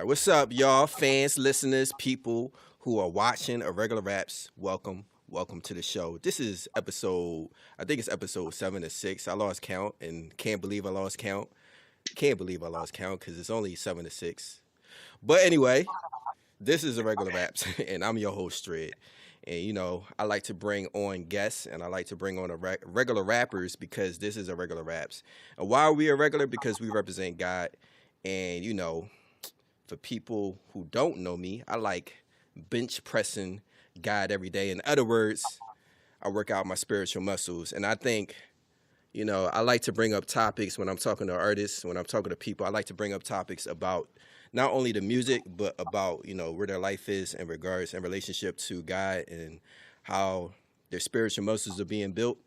What's up, y'all? Fans, listeners, people who are watching Irregular Raps. Welcome to the show. This is episode, I think it's episode 7 or 6. I lost count and can't believe I lost count. Can't believe I lost count because it's only 7 to 6. But anyway, this is Irregular Raps, and I'm your host, Strid. And I like to bring on guests, and I like to bring on regular rappers because this is Irregular Raps. And why are we irregular? Because we represent God, and for people who don't know me, I like bench pressing God every day. In other words, I work out my spiritual muscles. And I think, I like to bring up topics when I'm talking to artists, when I'm talking to people. I like to bring up topics about not only the music, but about, where their life is in regards and relationship to God and how their spiritual muscles are being built.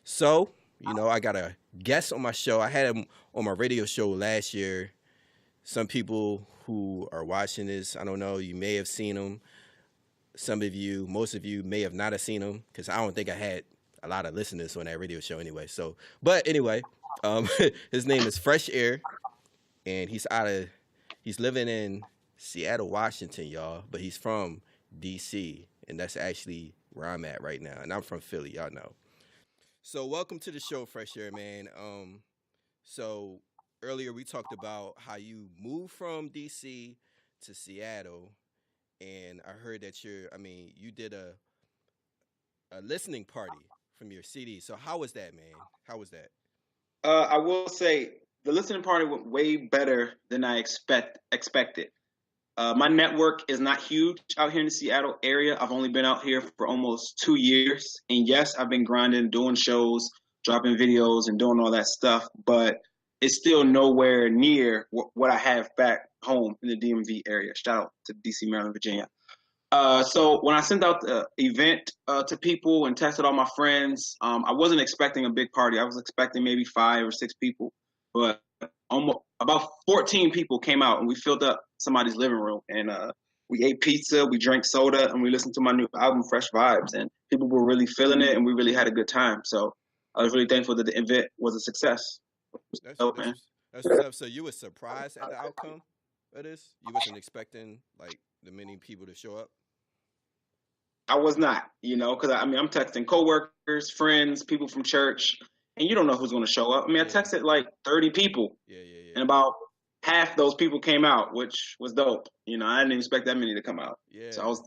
So, I got a guest on my show. I had him on my radio show last year. Some people who are watching this, I don't know, you may have seen him. Most of you may have not have seen him because I don't think I had a lot of listeners on that radio show anyway. But anyway, his name is Phresh Air, and he's living in Seattle, Washington, y'all, but he's from DC, and that's actually where I'm at right now, and I'm from Philly, y'all know. So welcome to the show, Phresh Air, man. So earlier we talked about how you moved from DC to Seattle, and I heard that you did a listening party from your CD. So how was that, man? How was that? I will say the listening party went way better than I expected. My network is not huge out here in the Seattle area. I've only been out here for almost 2 years. And yes, I've been grinding, doing shows, dropping videos, and doing all that stuff. But it's still nowhere near what I have back home in the DMV area. Shout out to DC, Maryland, Virginia. So when I sent out the event to people and texted all my friends, I wasn't expecting a big party. I was expecting maybe 5 or 6 people. But almost about 14 people came out, and we filled up somebody's living room. And we ate pizza, we drank soda, and we listened to my new album, Fresh Vibes. And people were really feeling it, and we really had a good time. So I was really thankful that the event was a success. That's what's up. So you were surprised at the outcome of this? You wasn't expecting the many people to show up? I was not, because I'm texting coworkers, friends, people from church, and you don't know who's going to show up. I texted like 30 people, and about half those people came out, which was dope. I didn't expect that many to come out. Yeah. So I was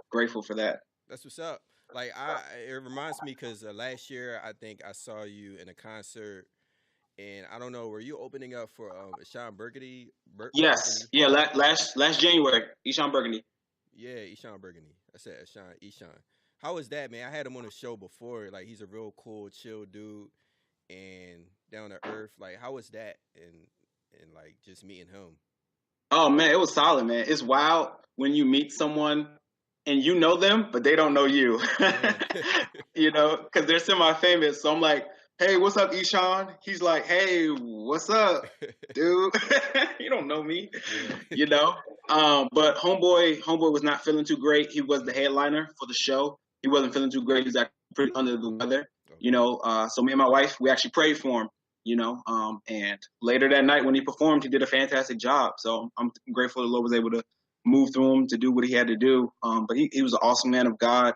grateful for that. That's what's up. It reminds me because last year I think I saw you in a concert. And I don't know, were you opening up for Eshawn Burgundy? Yes. Yeah, last January, Eshawn Burgundy. Yeah, Eshawn Burgundy. I said Eshawn. How was that, man? I had him on the show before. He's a real cool, chill dude and down to earth. How was that? And just meeting him. Oh, man, it was solid, man. It's wild when you meet someone and you know them, but they don't know you. Because they're semi-famous. So I'm like, hey, what's up, Eshawn? He's like, hey, what's up, dude? You don't know me, But homeboy was not feeling too great. He was the headliner for the show. He wasn't feeling too great. He was actually pretty under the weather, So me and my wife, we actually prayed for him, And later that night when he performed, he did a fantastic job. So I'm grateful the Lord was able to move through him to do what he had to do. But he was an awesome man of God,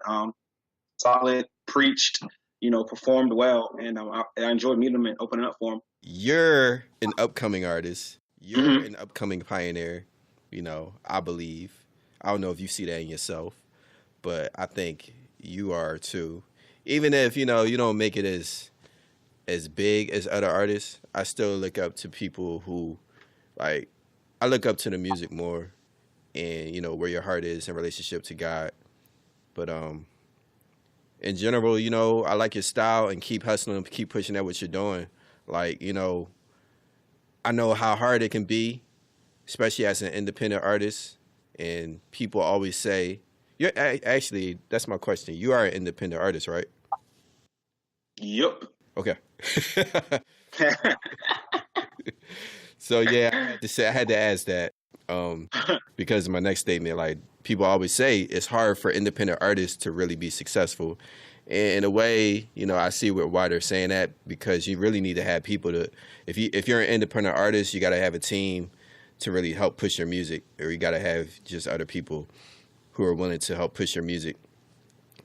solid, preached, performed well, and I enjoyed meeting him and opening up for him. You're an upcoming artist. You're an upcoming pioneer, I believe. I don't know if you see that in yourself, but I think you are too. Even if, you don't make it as big as other artists, I still look up to people who, I look up to the music more and, where your heart is in relationship to God. But, in general, I like your style and keep hustling, keep pushing at what you're doing. I know how hard it can be, especially as an independent artist. And people always say, actually, that's my question. You are an independent artist, right? Yep. Okay. So, yeah, I had to ask that because of my next statement. People always say it's hard for independent artists to really be successful. And in a way, I see why they're saying that, because you really need to have people if you're an independent artist, you got to have a team to really help push your music, or you got to have just other people who are willing to help push your music.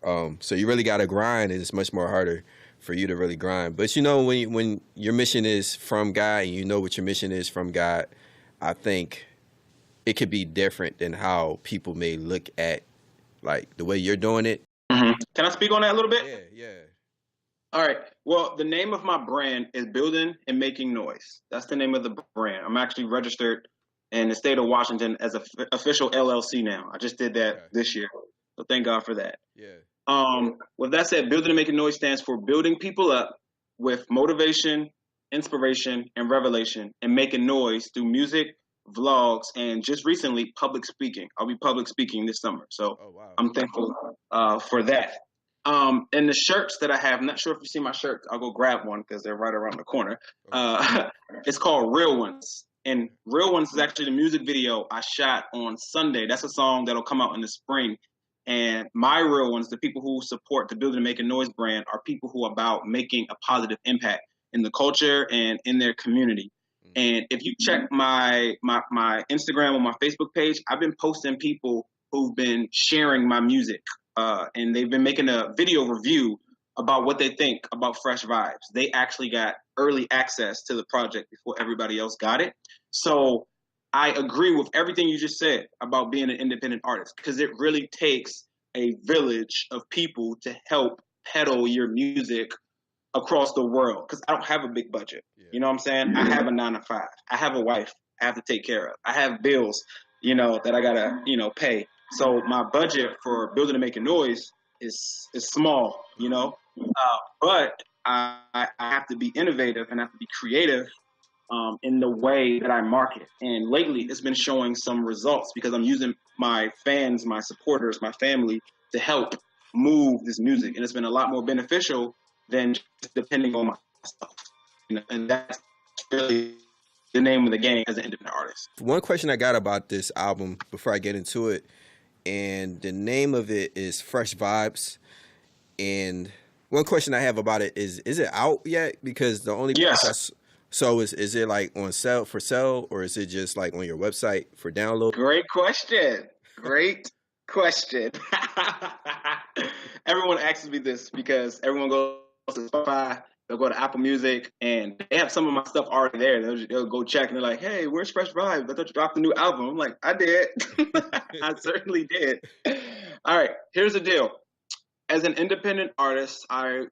So you really got to grind, and it's much more harder for you to really grind. But when your mission is from God, and you know what your mission is from God, I think it could be different than how people may look at like the way you're doing it. Mm-hmm. Can I speak on that a little bit? Yeah. All right. Well, the name of my brand is Building and Making Noise. That's the name of the brand. I'm actually registered in the state of Washington as an official LLC now. I just did that this year. So thank God for that. Yeah. With that said, Building and Making Noise stands for building people up with motivation, inspiration, and revelation, and making noise through music, vlogs, and just recently public speaking. I'll be public speaking this summer. So I'm thankful for that. And the shirts that I have, I'm not sure if you see my shirt. I'll go grab one because they're right around the corner. It's called Real Ones. And Real Ones is actually the music video I shot on Sunday. That's a song that'll come out in the spring. And my real ones, the people who support the Building and Making Noise brand, are people who are about making a positive impact in the culture and in their community. And if you check my Instagram or my Facebook page, I've been posting people who've been sharing my music. And they've been making a video review about what they think about Phresh Vibes. They actually got early access to the project before everybody else got it. So I agree with everything you just said about being an independent artist, because it really takes a village of people to help peddle your music across the world, because I don't have a big budget. Yeah. You know what I'm saying? I have a 9-to-5. I have a wife I have to take care of. I have bills, that I gotta, pay. So my budget for Building and Making Noise is small, but I have to be innovative and I have to be creative in the way that I market. And lately it's been showing some results because I'm using my fans, my supporters, my family to help move this music. And it's been a lot more beneficial than just depending on myself. And that's really the name of the game as an independent artist. One question I got about this album before I get into it, and the name of it is Phresh Vibes. And one question I have about it is it out yet? Because the only yes. So is it like on sale or is it just like on your website for download? Great question. Everyone asks me this because everyone goes to Spotify, they'll go to Apple Music, and they have some of my stuff already there. They'll go check, and they're like, "Hey, where's Phresh Vibes? I thought you dropped a new album." I'm like, "I did. I certainly did." All right, here's the deal. As an independent artist, I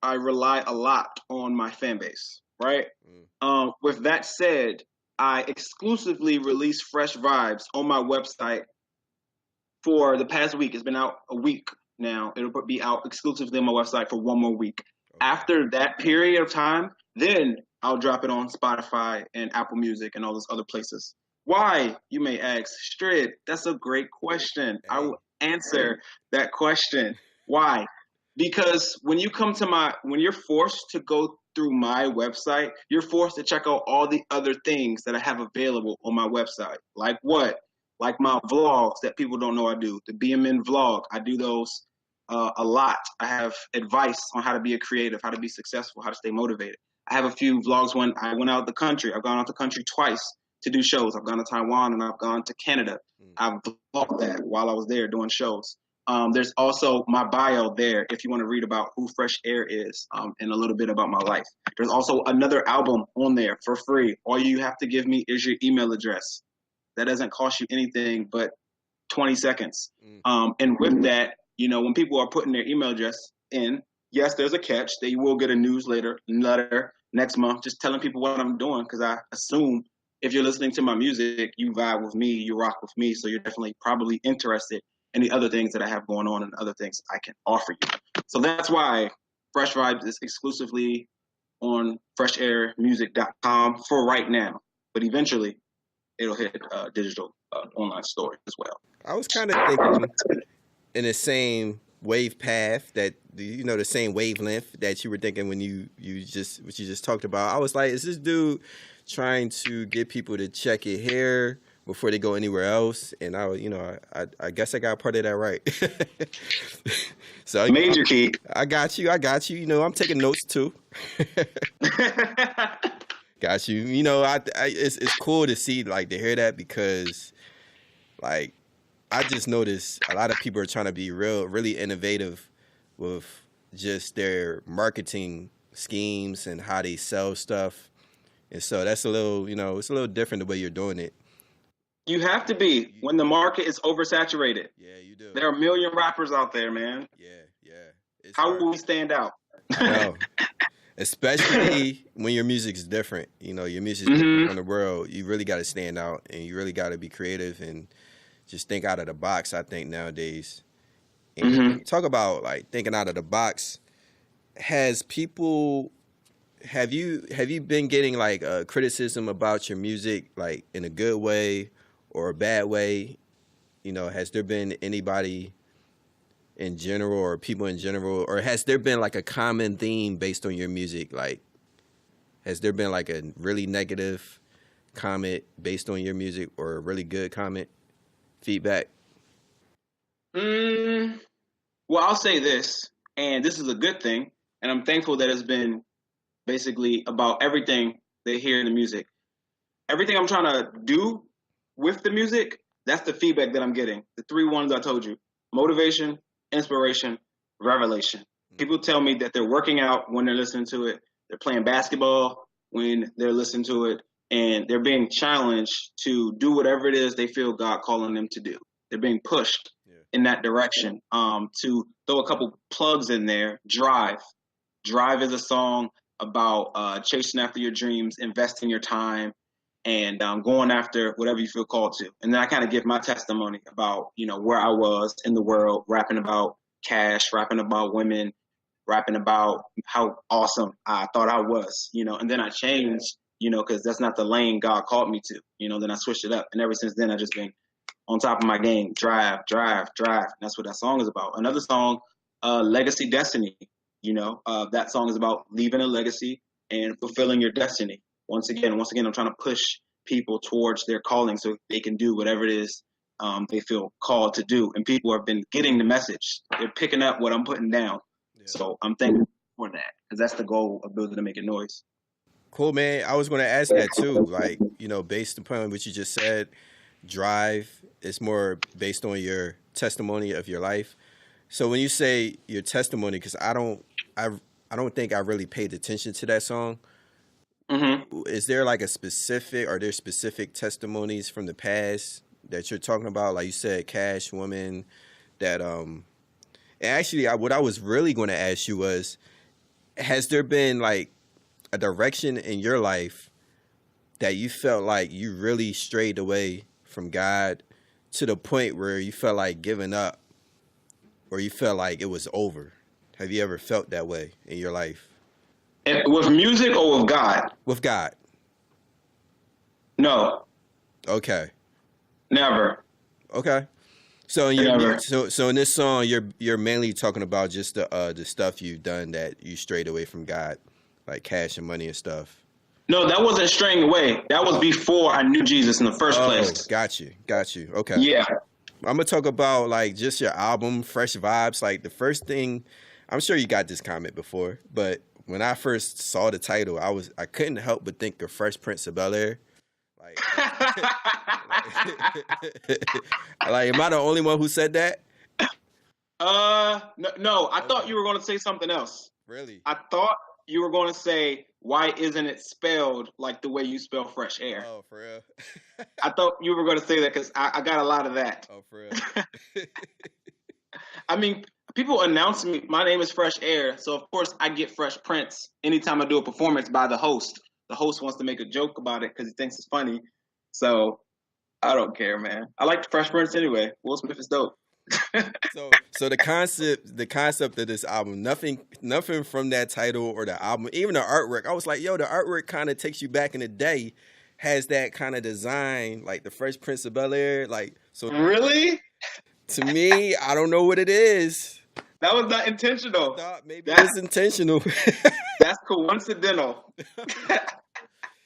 rely a lot on my fan base, right? With that said, I exclusively release Phresh Vibes on my website for the past week. It's been out a week now. It'll be out exclusively on my website for one more week. Okay. After that period of time, then I'll drop it on Spotify and Apple Music and all those other places. Why, you may ask? Strid, that's a great question. I will answer that question. Why? Because when you're forced to go through my website, you're forced to check out all the other things that I have available on my website. Like what? Like my vlogs that people don't know I do. The BMN vlog, I do those a lot. I have advice on how to be a creative, how to be successful, how to stay motivated. I have a few vlogs when I went out the country. I've gone out the country twice to do shows. I've gone to Taiwan and I've gone to Canada. I've vlogged that while I was there doing shows. There's also my bio there if you want to read about who Phresh Air is and a little bit about my life. There's also another album on there for free. All you have to give me is your email address. That doesn't cost you anything but 20 seconds. And with that, when people are putting their email address in, yes, there's a catch. They will get a newsletter next month just telling people what I'm doing, because I assume if you're listening to my music, you vibe with me, you rock with me, so you're definitely probably interested in the other things that I have going on and other things I can offer you. So that's why Phresh Vibes is exclusively on phreshairmusic.com for right now. But eventually, it'll hit digital online store as well. I was kind of thinking in the same wave path that the same wavelength that you were thinking when you just talked about. I was like, is this dude trying to get people to check it here before they go anywhere else? And I guess I got part of that right. So major key. I got you. I'm taking notes too. Got you. It's cool to see like to hear that because like I just noticed a lot of people are trying to be really innovative with just their marketing schemes and how they sell stuff. And so that's a little, it's a little different the way you're doing it. You have to be when the market is oversaturated. Yeah, you do. There are a million rappers out there, man. Yeah, yeah. It's How hard. will we stand out? I know. Especially when your music's different. Your music's different from the world. You really got to stand out and you really got to be creative and just think out of the box, I think, nowadays. And talk about like thinking out of the box. Have you been getting like criticism about your music like in a good way or a bad way? Has there been anybody in general or people in general, or has there been like a common theme based on your music? Like, has there been like a really negative comment based on your music or a really good comment feedback? Well, I'll say this, and this is a good thing, and I'm thankful that it's been basically about everything they hear in the music. Everything I'm trying to do with the music, that's the feedback that I'm getting. The three ones I told you: motivation, inspiration, revelation. People tell me that they're working out when they're listening to it. They're playing basketball when they're listening to it, and they're being challenged to do whatever it is they feel God calling them to do. They're being pushed in that direction. To throw a couple plugs in there, Drive. Drive is a song about chasing after your dreams, investing your time, and going after whatever you feel called to. And then I kind of give my testimony about, where I was in the world, rapping about cash, rapping about women, rapping about how awesome I thought I was, and then I changed, because that's not the lane God called me to, then I switched it up. And ever since then, I just been on top of my game, drive. That's what that song is about. Another song, Legacy Destiny, that song is about leaving a legacy and fulfilling your destiny. Once again, I'm trying to push people towards their calling so they can do whatever it is they feel called to do. And people have been getting the message. They're picking up what I'm putting down. Yeah. So I'm thankful for that because that's the goal of Building to Make It Noise. Cool, man. I was going to ask that too. Like, based upon what you just said, Drive is more based on your testimony of your life. So when you say your testimony, because I don't think I really paid attention to that song. Is there like are there specific testimonies from the past that you're talking about? Like you said, Cash Woman, that and actually what I was really going to ask you was, has there been like a direction in your life that you felt like you really strayed away from God to the point where you felt like giving up or you felt like it was over? Have you ever felt that way in your life? With music or with God? With God. No. Okay. Never. Okay. So in this song, you're mainly talking about just the stuff you've done that you strayed away from God, like cash and money and stuff. No, that wasn't straying away. That was before I knew Jesus in the first place. Got you. Okay. Yeah. I'm gonna talk about like just your album, Phresh Vibes. Like the first thing, I'm sure you got this comment before, but when I first saw the title, I couldn't help but think of Fresh Prince of Bel-Air. Like, like, am I the only one who said that? No. I thought you were going to say something else. Really? I thought you were going to say, why isn't it spelled like the way you spell Fresh Air? Oh, for real? I thought you were going to say that because I got a lot of that. Oh, for real? I mean, people announce me, my name is Phresh Air, so of course I get Fresh Prince anytime I do a performance by the host. The host wants to make a joke about it because he thinks it's funny. So I don't care, man. I like the Fresh Prince anyway. Will Smith is dope. So the concept of this album, nothing from that title or the album, even the artwork. I was like, yo, the artwork kind of takes you back in the day, has that kind of design, like the Fresh Prince of Bel-Air. Like, so really? To me, I don't know what it is. That was not intentional. Maybe it's intentional. That's coincidental.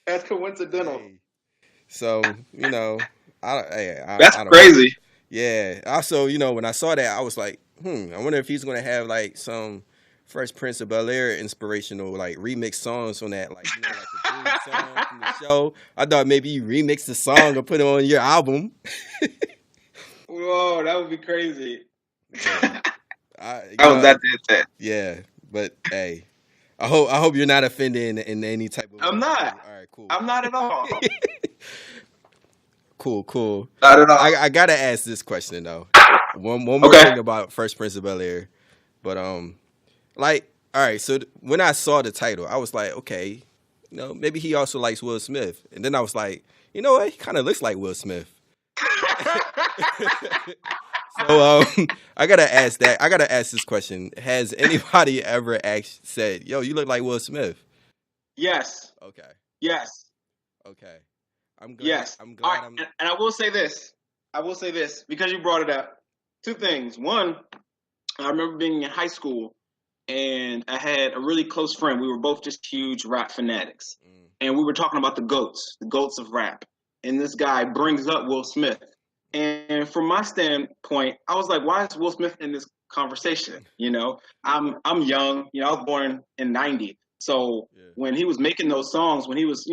That's coincidental. Hey. So, that's crazy. Yeah. Also, when I saw that, I was like, I wonder if he's gonna have like some Fresh Prince of Bel-Air inspirational like remix songs on that, like like the favorite song from the show. I thought maybe you remix the song or put it on your album. Whoa, that would be crazy. Yeah, That was that dead. yeah, but hey, I hope you're not offended in any type of way. I'm not. All right, cool. I'm not at all. Cool. Not at all. I gotta ask this question though. One more Okay. thing about Fresh Prince of Bel-Air, but like, all right. So when I saw the title, I was like, okay, maybe he also likes Will Smith, and then I was like, you know what? He kind of looks like Will Smith. So I gotta ask that. I gotta ask this question: has anybody ever said, "Yo, you look like Will Smith"? Yes. Okay. Yes. Okay. I'm glad. Yes. I'm All glad. right. And I will say this. Because you brought it up. Two things. One, I remember being in high school and I had a really close friend. We were both just huge rap fanatics. And we were talking about the goats of rap. And this guy brings up Will Smith. And from my standpoint, I was like, why is Will Smith in this conversation? I'm young. I was born in '90. So when he was making those songs, when he was,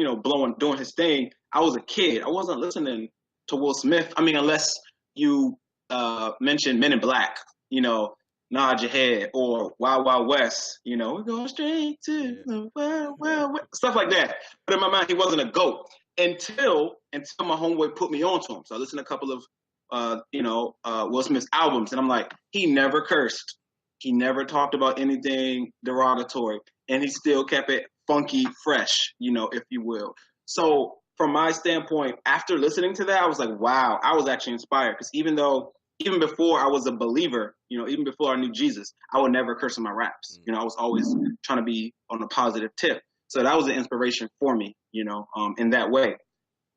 doing his thing, I was a kid. I wasn't listening to Will Smith. I mean, unless you mentioned Men in Black, nod your head, or Wild Wild West, we're going straight to the wild, stuff like that. But in my mind, he wasn't a GOAT until my homeboy put me onto him. So I listened to a couple of Will Smith's albums, and I'm like, he never cursed, he never talked about anything derogatory, and he still kept it funky, fresh, if you will. So from my standpoint, after listening to that, I was like, wow, I was actually inspired, because even before I was a believer, even before I knew Jesus, I would never curse in my raps. I was always trying to be on a positive tip. So that was an inspiration for me, in that way.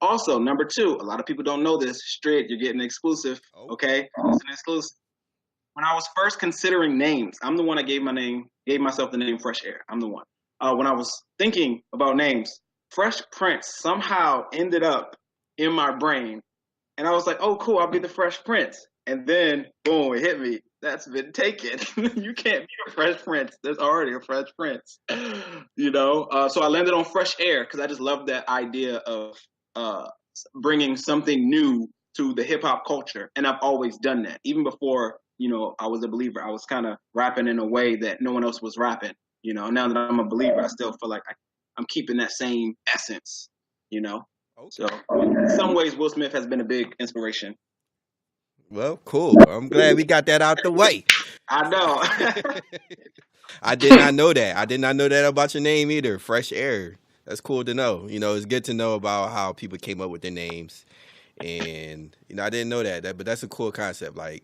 Also, number two, a lot of people don't know this. Straight, you're getting exclusive. Okay, it's an exclusive. When I was first considering names, I'm the one that gave myself the name Phresh Air. I'm the one. When I was thinking about names, Fresh Prince somehow ended up in my brain, and I was like, "Oh, cool! I'll be the Fresh Prince." And then, boom, it hit me. That's been taken. You can't be a Fresh Prince. There's already a Fresh Prince. So I landed on Phresh Air because I just love that idea of bringing something new to the hip hop culture, and I've always done that. Even before I was a believer, I was kind of rapping in a way that no one else was rapping. Now that I'm a believer, I still feel like I'm keeping that same essence. So in some ways, Will Smith has been a big inspiration. Well, cool. I'm glad we got that out the way. I know. I did not know that. I did not know that about your name either. Phresh Air. That's cool to know. It's good to know about how people came up with their names. And, I didn't know that. But that's a cool concept, like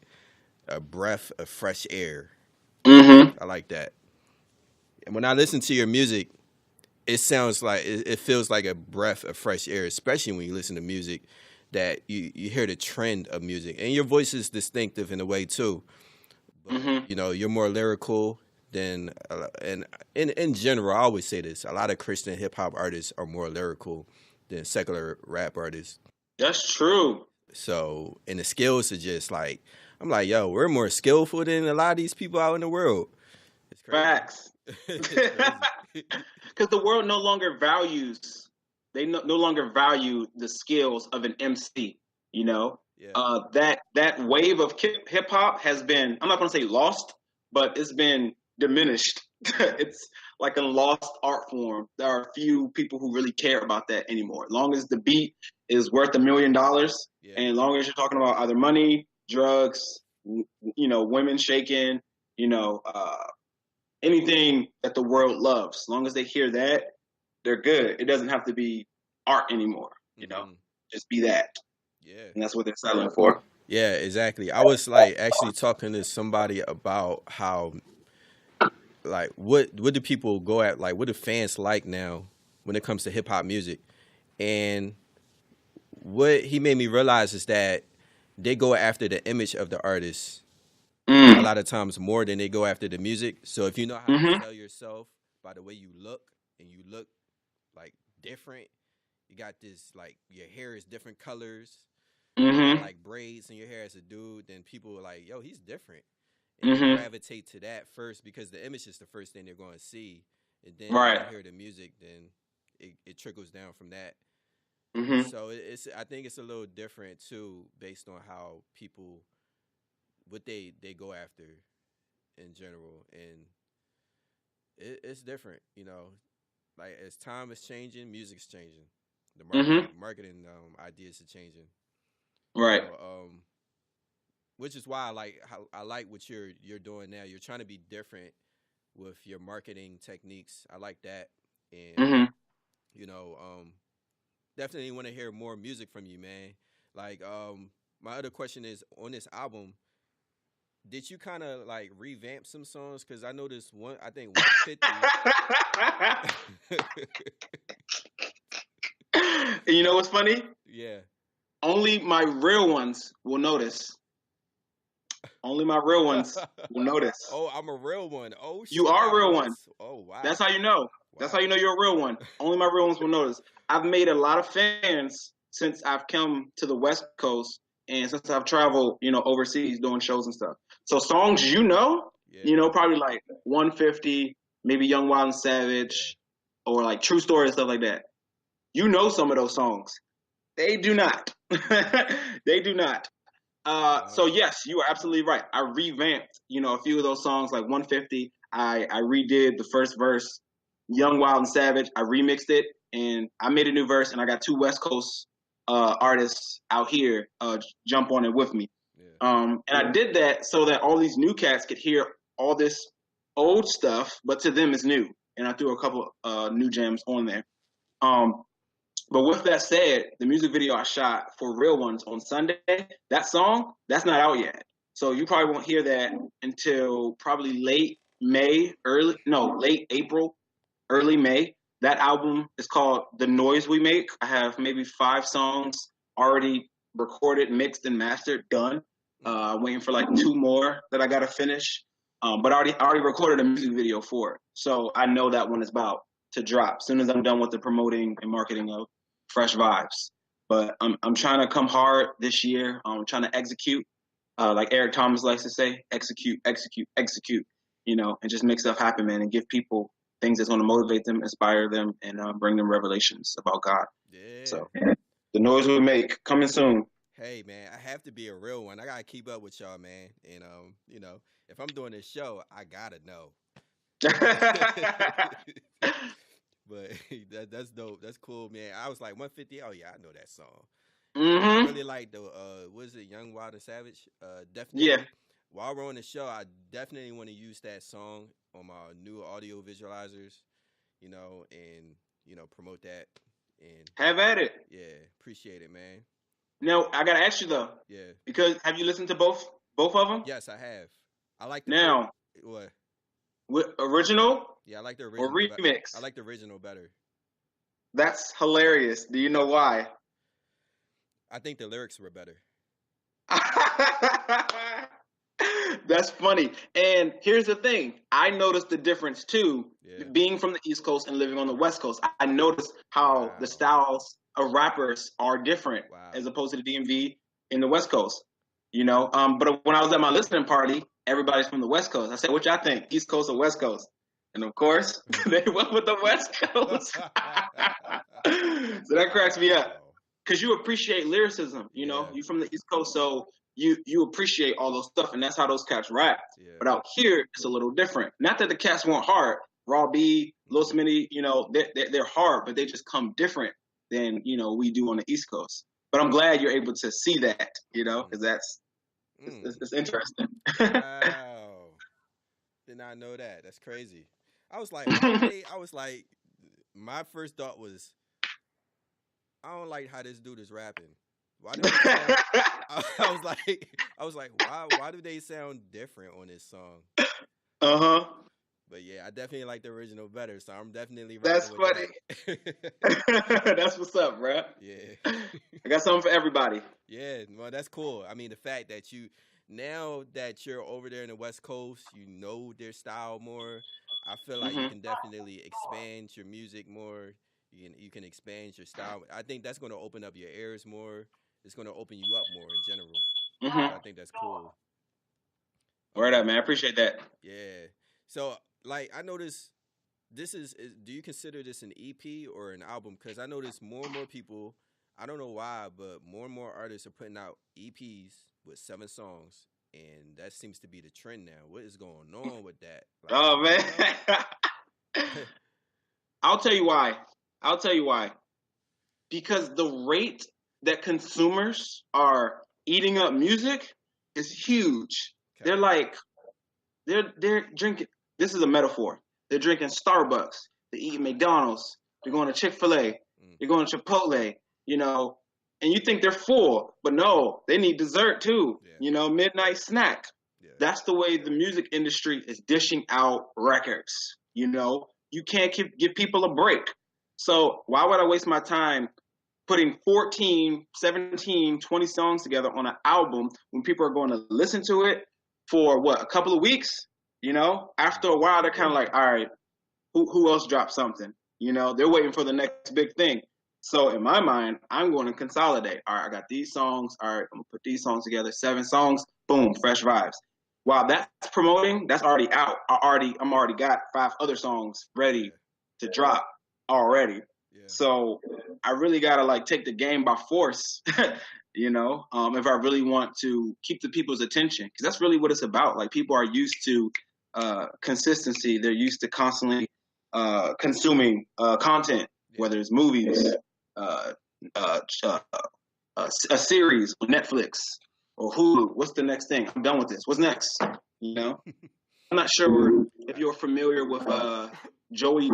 a breath of fresh air. Mm-hmm. I like that. And when I listen to your music, it sounds like, it feels like a breath of fresh air, especially when you listen to music that you hear the trend of music. And your voice is distinctive in a way, too. But, you're more lyrical than, and in general, I always say this, a lot of Christian hip-hop artists are more lyrical than secular rap artists. That's true. So, and the skills are just like, I'm like, yo, we're more skillful than a lot of these people out in the world. It's crazy. Facts. Because the world no longer values, they no longer value the skills of an MC, Yeah. That wave of hip hop has been, I'm not going to say lost, but it's been diminished. It's like a lost art form. There are few people who really care about that anymore. As long as the beat is worth $1 million, and as long as you're talking about either money, drugs, women shaking, anything that the world loves, as long as they hear that, they're good. It doesn't have to be art anymore, just be that. Yeah. And that's what they're selling for. Yeah, exactly. I was like actually talking to somebody about how, like, what do people go at, like, what do fans like now when it comes to hip hop music? And what he made me realize is that they go after the image of the artist a lot of times more than they go after the music. So if you know how to sell yourself by the way you look, and you look like different, you got this, like, your hair is different colors, like braids in your hair as a dude, then people are like, yo, he's different. And they gravitate to that first because the image is the first thing they're going to see. And then when you hear the music, then it trickles down from that. Mm-hmm. So it's I think it's a little different too, based on how people what they go after in general, and it's different. Like as time is changing, music's changing, the Mm-hmm. marketing ideas are changing. You Right. know, which is why I like what you're doing now. You're trying to be different with your marketing techniques. I like that, and Mm-hmm. you know, definitely want to hear more music from you, man. Like, my other question is on this album. Did you kind of like revamp some songs? Because I noticed one. I think 150. You know what's funny? Yeah. Only my real ones will notice. Only my real ones will notice. Oh, I'm a real one. Oh You shit, I are a got real one. voice. Oh That's wow, how you know. That's how you wow. know you're a real one. Only my real ones will notice. I've made a lot of fans since I've come to the West Coast and since I've traveled, overseas doing shows and stuff. So songs Yeah, probably like 150, maybe Young Wild and yeah. Savage, or like True Story and stuff like that. You know some of those songs. They do not. They do not. So Uh, yes, you are absolutely right. I revamped, a few of those songs, like 150. I redid the first verse, Young, Wild, and Savage. I remixed it and I made a new verse, and I got two West Coast artists out here jump on it with me. yeah. And I did that so that all these new cats could hear all this old stuff, but to them it's new. And I threw a couple new gems on there. Um, but with that said, the music video I shot for Real Ones on Sunday, that song, that's not out yet. So you probably won't hear that until probably late April, early May. That album is called The Noise We Make. I have maybe 5 songs already recorded, mixed, and mastered, done. Mm. Waiting for like 2 more that I gotta finish. But I already recorded a music video for it. So I know that one is about to drop as soon as I'm done with the promoting and marketing of Fresh Vibes. But I'm trying to come hard this year. I'm trying to execute, like Eric Thomas likes to say, execute, execute, execute. And just make stuff happen, man, and give people things that's going to motivate them, inspire them, and bring them revelations about God. Yeah. So the noise we make coming soon. Hey man, I have to be a real one. I gotta keep up with y'all, man. And if I'm doing this show, I gotta know. But that's dope. That's cool, man. I was like 150. Oh yeah, I know that song. And I Mm-hmm. really like the what is it, Young Wild and Savage? Yeah. Definitely. While we're on the show, I definitely want to use that song on my new audio visualizers, and promote that. And Have at it. yeah, appreciate it, man. Now I gotta ask you though, Yeah. because have you listened to both of them? Yes, I have. I like the first. Now, What? original Yeah, I like the or original. I remix? like the original better. That's hilarious. Do you know why? I think the lyrics were better. That's funny. And here's the thing. I noticed the difference too, Yeah. being from the East Coast and living on the West Coast. I noticed how the Wow. styles of rappers are different as Wow. opposed to the DMV in the West Coast. But when I was at my listening party, everybody's from the West Coast. I said, "What y'all think, East Coast or West Coast?" And of course, they went with the West Coast. So that cracks me up Wow. because you appreciate lyricism. Yeah. You from the East Coast, so you appreciate all those stuff, and that's how those cats rap. Yeah. But out here, it's a little different. Not that the cats weren't hard. Raw B, Lil Mhm. Smitty, they're hard, but they just come different than we do on the East Coast. But I'm glad you're able to see that, Mhm. because that's Mm. it's interesting. Wow. Did not know that. That's crazy. I was like, why do they? I was like, my first thought was, I don't like how this dude is rapping. Why do they sound? I was like, why do they sound different on this song? Uh-huh. But yeah, I definitely like the original better, so I'm definitely That's rocking with funny. that. That's what's up, bro. Yeah. I got something for everybody. Yeah, well, that's cool. I mean, the fact that now that you're over there in the West Coast, you know their style more. I feel like you Hmm. can definitely expand your music more. You can expand your style. I think that's going to open up your ears more. It's going to open you up more in general. So I Hmm. think that's cool. Word up, Um, man. I appreciate that. yeah. So like I noticed do you consider this an EP or an album? Because I notice more and more people, I don't know why, but more and more artists are putting out EPs with 7 songs, and that seems to be the trend now. What is going on with that? Like, Oh man, I'll tell you why. I'll tell you why. Because the rate that consumers are eating up music is huge. okay. They're drinking. This is a metaphor. They're drinking Starbucks. They're eating McDonald's. They're going to Chick-fil-A. They're going to Chipotle. You know, and you think they're full, but no, they need dessert too. Yeah. You know, midnight snack. Yeah. That's the way the music industry is dishing out records. You know, you can't give people a break. So why would I waste my time putting 14, 17, 20 songs together on an album when people are going to listen to it for what, a couple of weeks? You know, after a while, they're kind of like, all right, who else dropped something? You know, they're waiting for the next big thing. So in my mind, I'm going to consolidate. All right, I got these songs. All right, I'm going to put these songs together. 7 songs, boom, fresh vibes. While that's promoting, that's already out. I'm already got 5 other songs ready to drop already. Yeah. So I really got to like take the game by force, you know, if I really want to keep the people's attention, because that's really what it's about. Like, people are used to consistency. They're used to constantly consuming content, whether it's movies, a series on Netflix or Hulu. What's the next thing? I'm done with this. What's next? You know, I'm not sure if you're familiar with Joey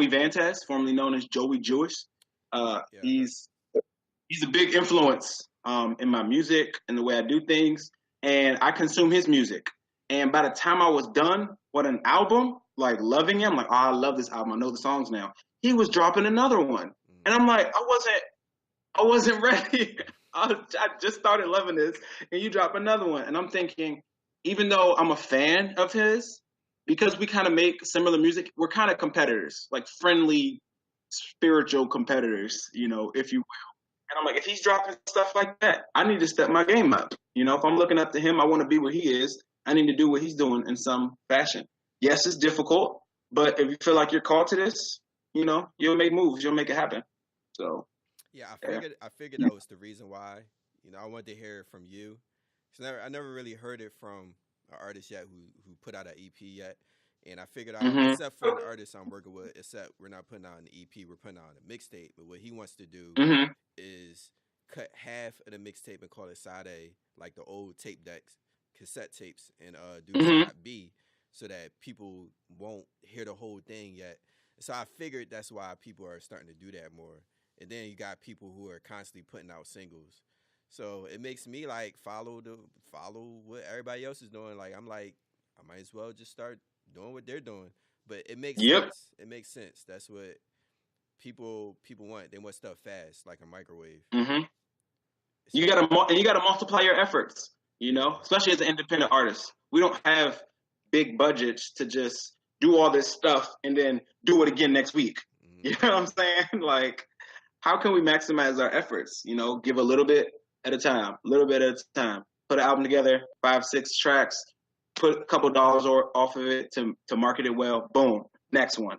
Vantas, formerly known as Joey Jewish. He's a big influence in my music and the way I do things, and I consume his music. And by the time I was done with an album, like loving him, like, oh, I love this album, I know the songs now, he was dropping another one. And I'm like, I wasn't ready. I just started loving this, and you drop another one. And I'm thinking, even though I'm a fan of his, because we kind of make similar music, we're kind of competitors, like friendly, spiritual competitors, you know, if you will. And I'm like, if he's dropping stuff like that, I need to step my game up. You know, if I'm looking up to him, I want to be where he is. I need to do what he's doing in some fashion. Yes, it's difficult, but if you feel like you're called to this, you know, you'll make moves, you'll make it happen. So yeah, I figured that was the reason why. You know, I wanted to hear it from you. I never really heard it from an artist yet who put out an EP yet. And I figured out, except for an artist I'm working with, except we're not putting out an EP, we're putting out a mixtape. But what he wants to do is cut half of the mixtape and call it side A, like the old tape decks, cassette tapes, and do side B, so that people won't hear the whole thing yet. So I figured that's why people are starting to do that more. And then you got people who are constantly putting out singles. So it makes me like follow what everybody else is doing. Like, I'm like, I might as well just start doing what they're doing. But it makes sense. It makes sense. That's what people want. They want stuff fast, like a microwave. You gotta multiply your efforts, you know, especially as an independent artist. We don't have big budgets to just do all this stuff and then do it again next week. You know what I'm saying? Like, how can we maximize our efforts? You know, give a little bit at a time, put an album together, 5, 6 tracks, put a couple dollars off of it to market it well. Boom, next one.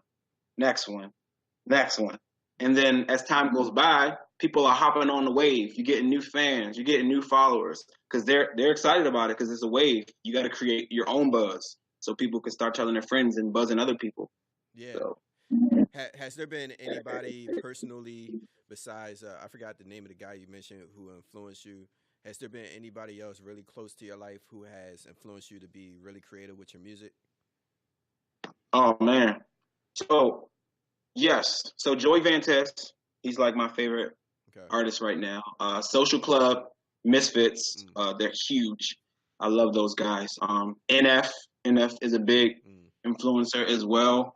And then as time goes by, people are hopping on the wave. You're getting new fans, you're getting new followers, because they're excited about it, because it's a wave. You got to create your own buzz so people can start telling their friends and buzzing other people. Yeah. So. Has there been anybody personally besides, I forgot the name of the guy you mentioned, who influenced you? Has there been anybody else really close to your life who has influenced you to be really creative with your music? Oh, man. So, yes. So, Joey Vantas, he's like my favorite artist right now. Social Club, Misfits, they're huge. I love those guys. NF is a big influencer as well.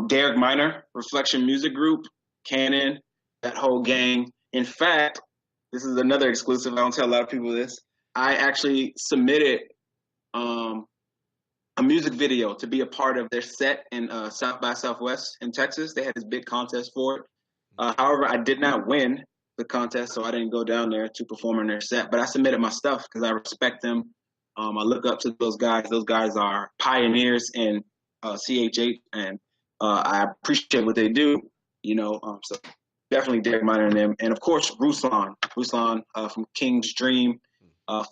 Derek Minor, Reflection Music Group, Canon, that whole gang. In fact, this is another exclusive. I don't tell a lot of people this. I actually submitted a music video to be a part of their set in South by Southwest in Texas. They had this big contest for it. However, I did not win the contest, so I didn't go down there to perform in their set. But I submitted my stuff because I respect them. I look up to those guys. Those guys are pioneers in CHH, and I appreciate what they do, so definitely Derek Minor and them. And of course, Ruslan from King's Dream,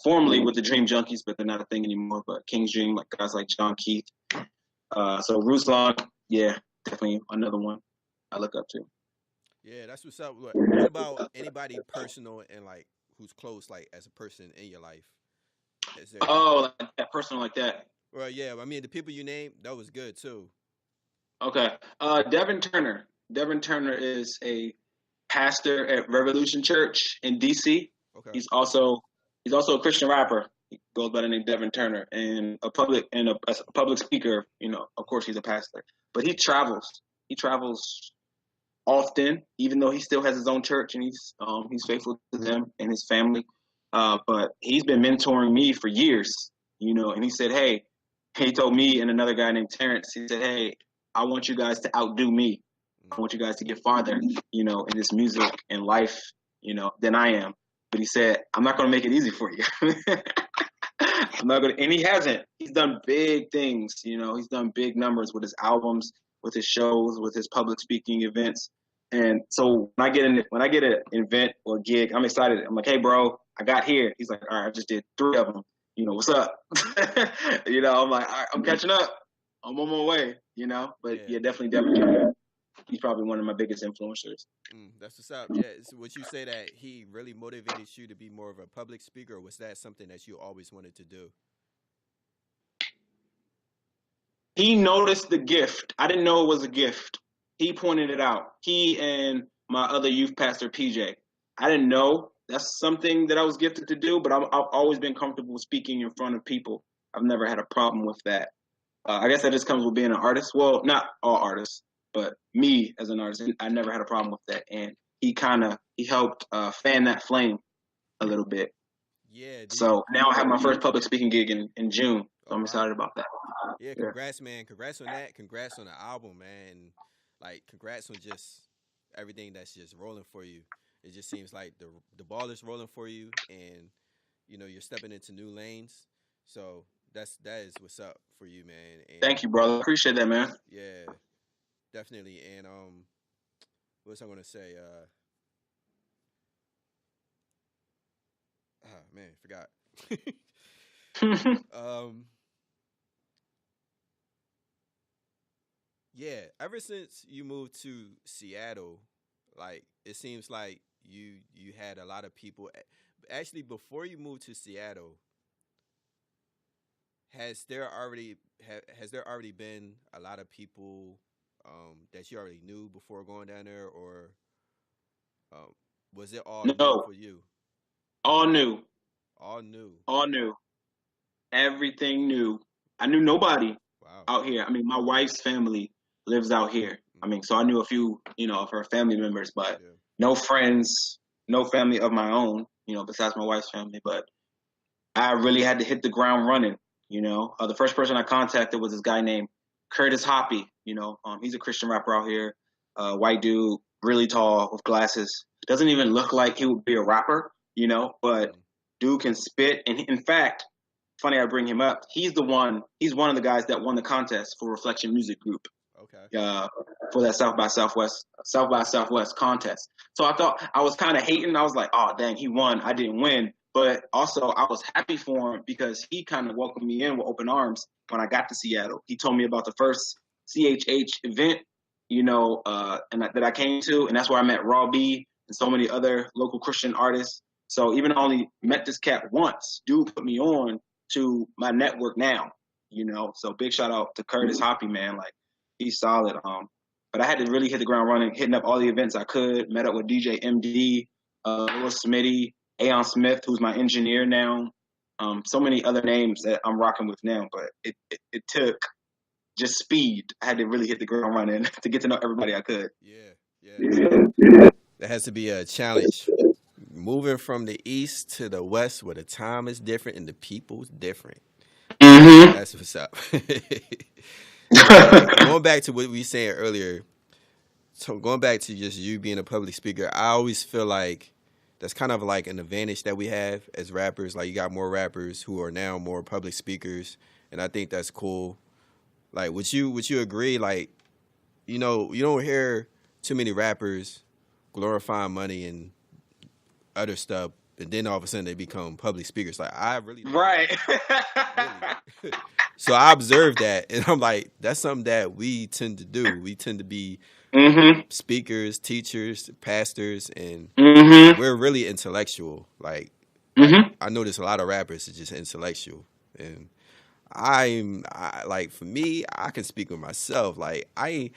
formerly with the Dream Junkies, but they're not a thing anymore. But King's Dream, like guys like John Keith. So Ruslan, yeah, definitely another one I look up to. Yeah, that's what's up. What about anybody personal and like who's close, like as a person in your life? Is there? Oh, like that person like that. Well, yeah. I mean, the people you named, that was good too. Okay. Devin Turner. Devin Turner is a pastor at Revolution Church in DC. Okay. He's also a Christian rapper. He goes by the name Devin Turner, and a public speaker. Of course, he's a pastor, but he travels. He travels often, even though he still has his own church and he's faithful to them and his family. But he's been mentoring me for years. And he said, "Hey," he told me and another guy named Terrence. He said, "Hey, I want you guys to outdo me. I want you guys to get farther, in this music and life, than I am." But he said, "I'm not going to make it easy for you." I'm not going to, and he hasn't. He's done big things, he's done big numbers with his albums, with his shows, with his public speaking events. And so when I get an event or gig, I'm excited. I'm like, "Hey, bro, I got here." He's like, "All right, I just did 3 of them. What's up?" I'm like, "All right, I'm catching up. I'm on my way." But yeah, definitely. He's probably one of my biggest influencers. That's what's up. Yeah, so would you say that he really motivated you to be more of a public speaker, or was that something that you always wanted to do? He noticed the gift. I didn't know it was a gift. He pointed it out. He and my other youth pastor, PJ. I didn't know that's something that I was gifted to do, but I've always been comfortable speaking in front of people. I've never had a problem with that. I guess that just comes with being an artist. Well, not all artists, but me as an artist, I never had a problem with that. And he helped fan that flame a little bit. Yeah. So now I have my first public speaking gig in June. So I'm excited about that. Yeah, congrats, man. Congrats on that. Congrats on the album, man. Like, congrats on just everything that's just rolling for you. It just seems like the ball is rolling for you, and you're stepping into new lanes. So that is what's up for you, man. And thank you, brother. Appreciate that, man. Yeah, definitely. And what was I gonna say? Man, forgot. Yeah, ever since you moved to Seattle, like it seems like you had a lot of people. Actually, before you moved to Seattle, has there already been a lot of people that you already knew before going down there, or was it all new for you? All new. All new. All new. Everything new. I knew nobody out here. I mean, my wife's family lives out here. I mean, so I knew a few, of her family members, but no friends, no family of my own, besides my wife's family. But I really had to hit the ground running. The first person I contacted was this guy named Curtis Hoppy. He's a Christian rapper out here, white dude, really tall with glasses. Doesn't even look like he would be a rapper, but dude can spit. And in fact, funny I bring him up. He's one of the guys that won the contest for Reflection Music Group. Okay. For that South by Southwest contest. So I thought I was kind of hating. I was like, "Oh, dang, he won. I didn't win." But also I was happy for him because he kind of welcomed me in with open arms when I got to Seattle. He told me about the first CHH event, that I came to, and that's where I met Raw B and so many other local Christian artists. So even though I only met this cat once, dude put me on to my network now, So big shout out to Curtis Hoppy, man. Like, he's solid. But I had to really hit the ground running, hitting up all the events I could. Met up with DJ MD, Will Smitty, Aeon Smith, who's my engineer now. So many other names that I'm rocking with now. But it took just speed. I had to really hit the ground running to get to know everybody I could. Yeah. That has to be a challenge. Moving from the east to the west, where the time is different and the people's different. Mm-hmm. That's what's up. Going back to what we were saying earlier, so going back to just you being a public speaker, I always feel like that's kind of like an advantage that we have as rappers. Like, you got more rappers who are now more public speakers, and I think that's cool. Like, would you agree? Like, you know, you don't hear too many rappers glorifying money and other stuff, and then all of a sudden they become public speakers. Like I really don't Right. really. So I observed that, and I'm like, that's something that we tend to do. We tend to be Mhm. speakers, teachers, pastors, and Mhm. we're really intellectual. Like Mhm. I notice a lot of rappers are just intellectual, and like for me, I can speak with myself. Like I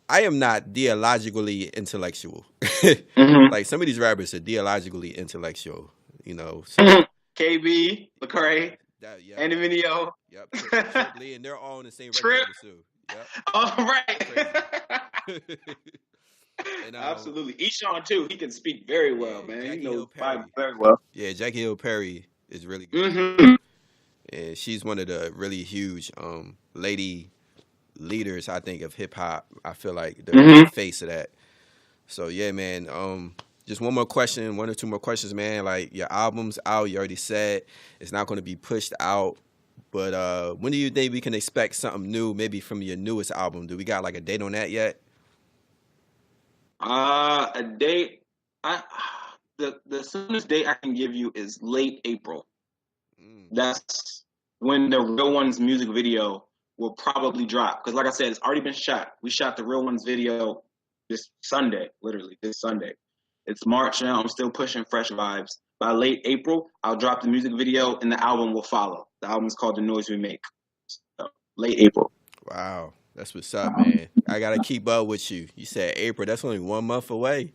am not theologically intellectual. Mhm. Like some of these rappers are theologically intellectual. You know, some Mhm. KB, Lecrae, that yep, Andy Mineo. yep, Trip Lee, and they're all on the same record Trip. label too. Yep, All crazy. right. And Absolutely. Eshawn too. He can speak very well, yeah, man. He Jackie knows Hill Bible Perry. very well. Yeah, Jackie Hill Perry is really good too, Mhm. and she's one of the really huge lady leaders I think of hip hop. I feel like the Mhm. face of that. So yeah, man. Just one more question, one or two more questions, man. Like your album's out. You already said it's not going to be pushed out, but when do you think we can expect something new? Maybe from your newest album. Do we got like a date on that yet? A date. I the soonest date I can give you is late April. Mm, That's when the Real Ones music video will probably drop. Because like I said, it's already been shot. We shot the Real Ones video this Sunday, literally this Sunday. It's March now. I'm still pushing fresh vibes. By late April, I'll drop the music video and the album will follow. The album is called The Noise We Make. So, late April. wow, that's what's up, man. I gotta keep up with you. You said April. That's only 1 month away.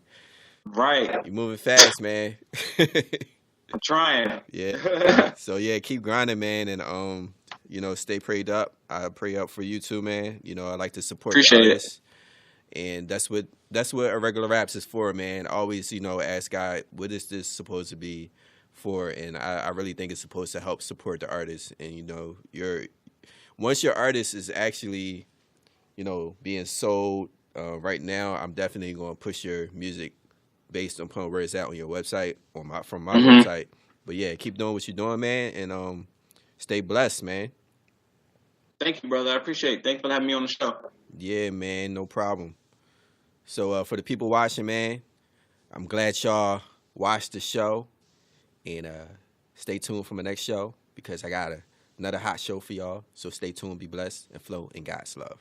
Right. You moving fast, man. I'm trying. Yeah. So yeah, keep grinding, man, and stay prayed up. I pray up for you too, man. You know, I like to support the Appreciate it. artists, and that's what Irregular Raps is for, man. Always, ask God, what is this supposed to be for? And I really think it's supposed to help support the artists. And once your artist is actually, being sold. Right now, I'm definitely going to push your music based upon where it's at on your website or from my Hmm. website. But yeah, keep doing what you're doing, man, and stay blessed, man. Thank you, brother. I appreciate it. Thanks for having me on the show. Yeah, man, no problem. So for the people watching, man, I'm glad y'all watched the show, and stay tuned for my next show because I got another hot show for y'all. So stay tuned, be blessed, and flow in God's love.